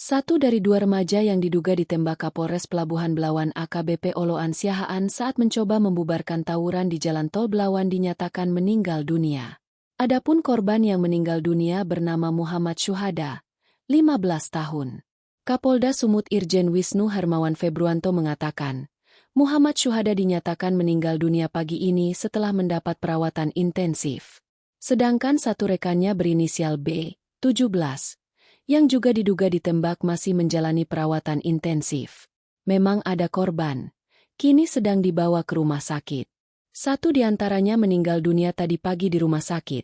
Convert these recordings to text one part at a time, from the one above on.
Satu dari dua remaja yang diduga ditembak Kapolres Pelabuhan Belawan AKBP Oloan Siahaan saat mencoba membubarkan tawuran di Jalan Tol Belawan dinyatakan meninggal dunia. Adapun korban yang meninggal dunia bernama Muhammad Syuhada, 15 tahun. Kapolda Sumut Irjen Wisnu Hermawan Februanto mengatakan, Muhammad Syuhada dinyatakan meninggal dunia pagi ini setelah mendapat perawatan intensif. Sedangkan satu rekannya berinisial B, 17, yang juga diduga ditembak masih menjalani perawatan intensif. Memang ada korban, kini sedang dibawa ke rumah sakit. Satu di antaranya meninggal dunia tadi pagi di rumah sakit,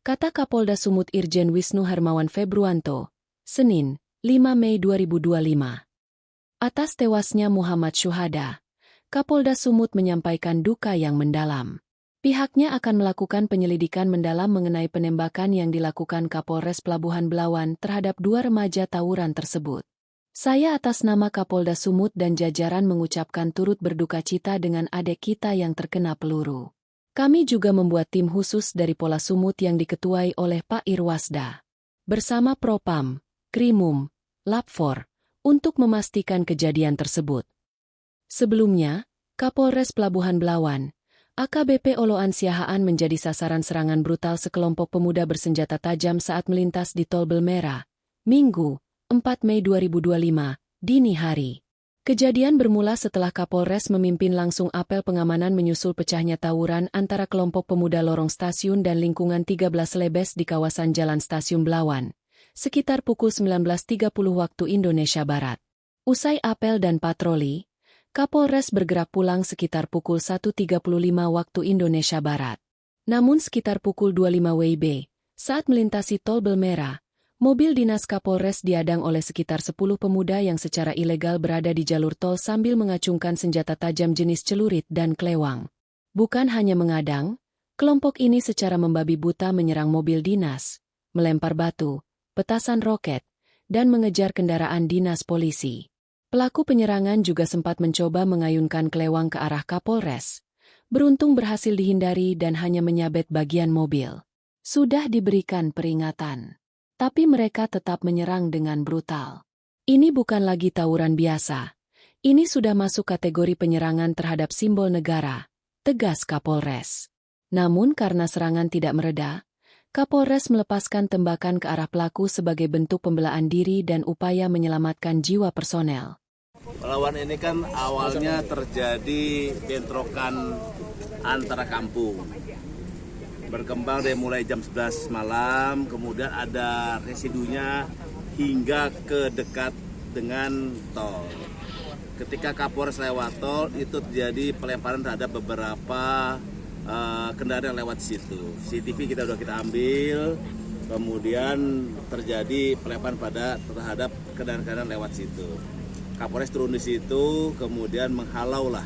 kata Kapolda Sumut Irjen Wisnu Hermawan Februanto, Senin, 5 Mei 2025. Atas tewasnya Muhammad Syuhada, Kapolda Sumut menyampaikan duka yang mendalam. Pihaknya akan melakukan penyelidikan mendalam mengenai penembakan yang dilakukan Kapolres Pelabuhan Belawan terhadap dua remaja tawuran tersebut. Saya atas nama Kapolda Sumut dan jajaran mengucapkan turut berduka cita dengan adik kita yang terkena peluru. Kami juga membuat tim khusus dari Polda Sumut yang diketuai oleh Pak Irwasda, bersama Propam, Krimum, Lapfor, untuk memastikan kejadian tersebut. Sebelumnya, Kapolres Pelabuhan Belawan, AKBP Oloan Siahaan menjadi sasaran serangan brutal sekelompok pemuda bersenjata tajam saat melintas di Tol Belmera, Minggu, 4 Mei 2025, dini hari. Kejadian bermula setelah Kapolres memimpin langsung apel pengamanan menyusul pecahnya tawuran antara kelompok pemuda lorong stasiun dan lingkungan 13 Lebes di kawasan Jalan Stasiun Belawan, sekitar pukul 19.30 waktu Indonesia Barat. Usai apel dan patroli, Kapolres bergerak pulang sekitar pukul 1.35 waktu Indonesia Barat. Namun sekitar pukul 25 WIB, saat melintasi Tol Belmera, mobil dinas Kapolres diadang oleh sekitar 10 pemuda yang secara ilegal berada di jalur tol sambil mengacungkan senjata tajam jenis celurit dan klewang. Bukan hanya mengadang, kelompok ini secara membabi buta menyerang mobil dinas, melempar batu, petasan roket, dan mengejar kendaraan dinas polisi. Pelaku penyerangan juga sempat mencoba mengayunkan klewang ke arah Kapolres. Beruntung berhasil dihindari dan hanya menyabet bagian mobil. Sudah diberikan peringatan, tapi mereka tetap menyerang dengan brutal. Ini bukan lagi tawuran biasa. Ini sudah masuk kategori penyerangan terhadap simbol negara, tegas Kapolres. Namun karena serangan tidak mereda, Kapolres melepaskan tembakan ke arah pelaku sebagai bentuk pembelaan diri dan upaya menyelamatkan jiwa personel. Belawan ini kan awalnya terjadi bentrokan antara kampung. Berkembang dari mulai jam 11 malam, kemudian ada residunya hingga ke dekat dengan tol. Ketika Kapolres lewat tol, itu terjadi pelemparan terhadap beberapa kendaraan yang lewat situ. CCTV kita ambil, kemudian terjadi pelemparan terhadap kendaraan lewat situ. Kapolres turun di situ, kemudian menghalaulah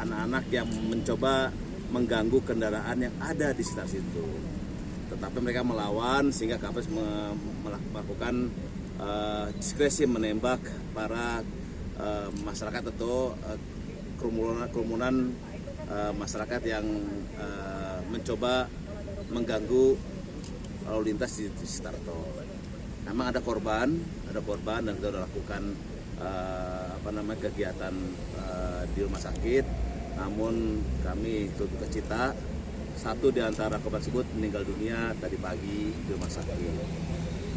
anak-anak yang mencoba mengganggu kendaraan yang ada di sekitar situ. Tetapi mereka melawan sehingga Kapolres melakukan diskresi menembak para masyarakat atau kerumunan masyarakat yang mencoba mengganggu lalu lintas di sekitar tol. Memang ada korban dan kita sudah lakukan kegiatan di rumah sakit. Namun kami turut duka cita, satu di antara korban tersebut meninggal dunia tadi pagi di rumah sakit.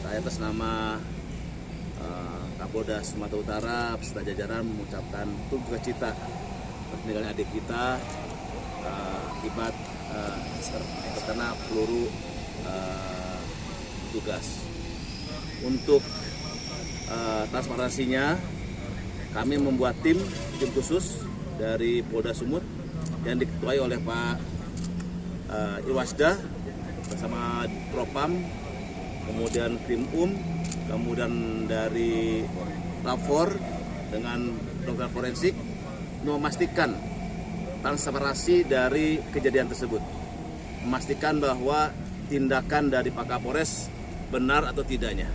Saya atas nama Kapolda Sumatera Utara beserta jajaran mengucapkan turut duka cita atas meninggalnya adik kita akibat terkena peluru tugas. Untuk transparansinya, kami membuat tim khusus dari Polda Sumut yang diketuai oleh Pak Irwasda bersama Propam, kemudian Krimum, kemudian dari Lapfor dengan dokter forensik memastikan transparansi dari kejadian tersebut, memastikan bahwa tindakan dari Pak Kapolres benar atau tidaknya.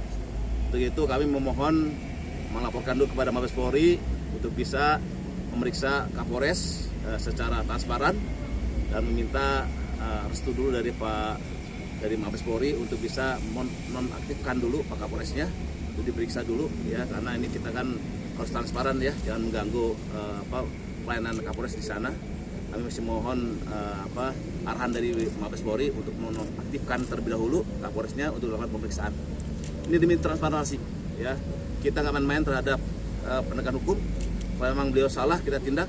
Untuk itu kami memohon melaporkan dulu kepada Mabes Polri untuk bisa memeriksa Kapolres secara transparan dan meminta restu dulu dari Pak dari Mabes Polri untuk bisa nonaktifkan dulu Pak Kapolresnya, untuk diperiksa dulu ya, karena ini kita kan harus transparan ya, jangan mengganggu pelayanan Kapolres di sana. Kami masih mohon arahan dari Mabes Polri untuk menonaktifkan terlebih dahulu Kapolresnya untuk melakukan pemeriksaan. Ini demi transparansi ya. Kita nggak main-main terhadap penegakan hukum. Kalau memang beliau salah kita tindak,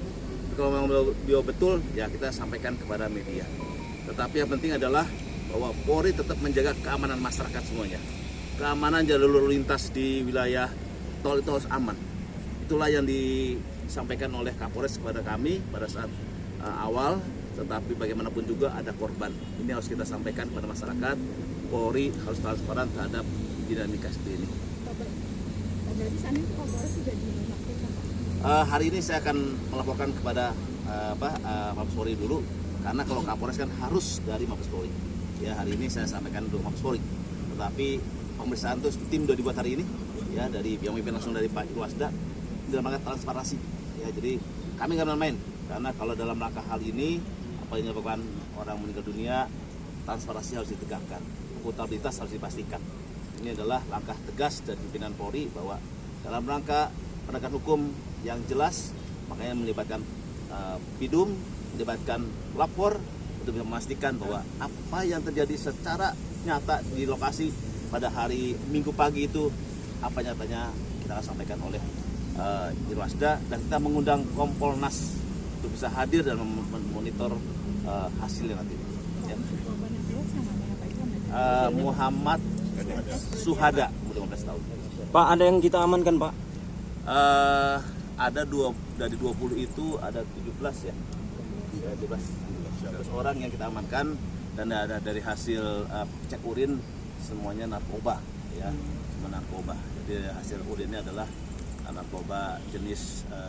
kalau memang beliau betul ya kita sampaikan kepada media. Tetapi yang penting adalah bahwa Polri tetap menjaga keamanan masyarakat semuanya. Keamanan jalur lalu lintas di wilayah tol itu harus aman. Itulah yang disampaikan oleh Kapolres kepada kami pada saat awal, tetapi bagaimanapun juga ada korban. Ini harus kita sampaikan kepada masyarakat. Polri harus transparan terhadap dinamika seperti ini. Berarti saat ini Kapolres sudah dinonaktifkan, Pak? Hari ini saya akan melaporkan kepada Mabes Polri dulu, karena kalau Kapolres kan harus dari Mabes Polri. Ya, hari ini saya sampaikan dulu Mabes Polri. Tetapi pemeriksaan itu tim sudah dibuat hari ini, ya, dari yang memimpin langsung dari Pak Irwasda dalam rangka transparansi. Ya, jadi kami nggak main-main, karena kalau dalam rangka hal ini apa yang menyebabkan orang meninggal dunia, transparansi harus ditegakkan, akuntabilitas harus dipastikan. Ini adalah langkah tegas dari pimpinan Polri bahwa dalam rangka penegakan hukum yang jelas, makanya melibatkan Bidum, melibatkan lapor untuk bisa memastikan bahwa apa yang terjadi secara nyata di lokasi pada hari Minggu pagi itu apa nyatanya kita akan sampaikan oleh Irwasda, dan kita mengundang Kompolnas untuk bisa hadir dan memonitor hasilnya nanti. Ya. Muhammad Suhada, umur 15 tahun. Pak, ada yang kita amankan, Pak? Ada dari 20 itu ada 17 ya. 17 orang yang kita amankan, dan ada dari hasil cek urin semuanya narkoba ya, narkoba. Jadi hasil urinnya adalah narkoba jenis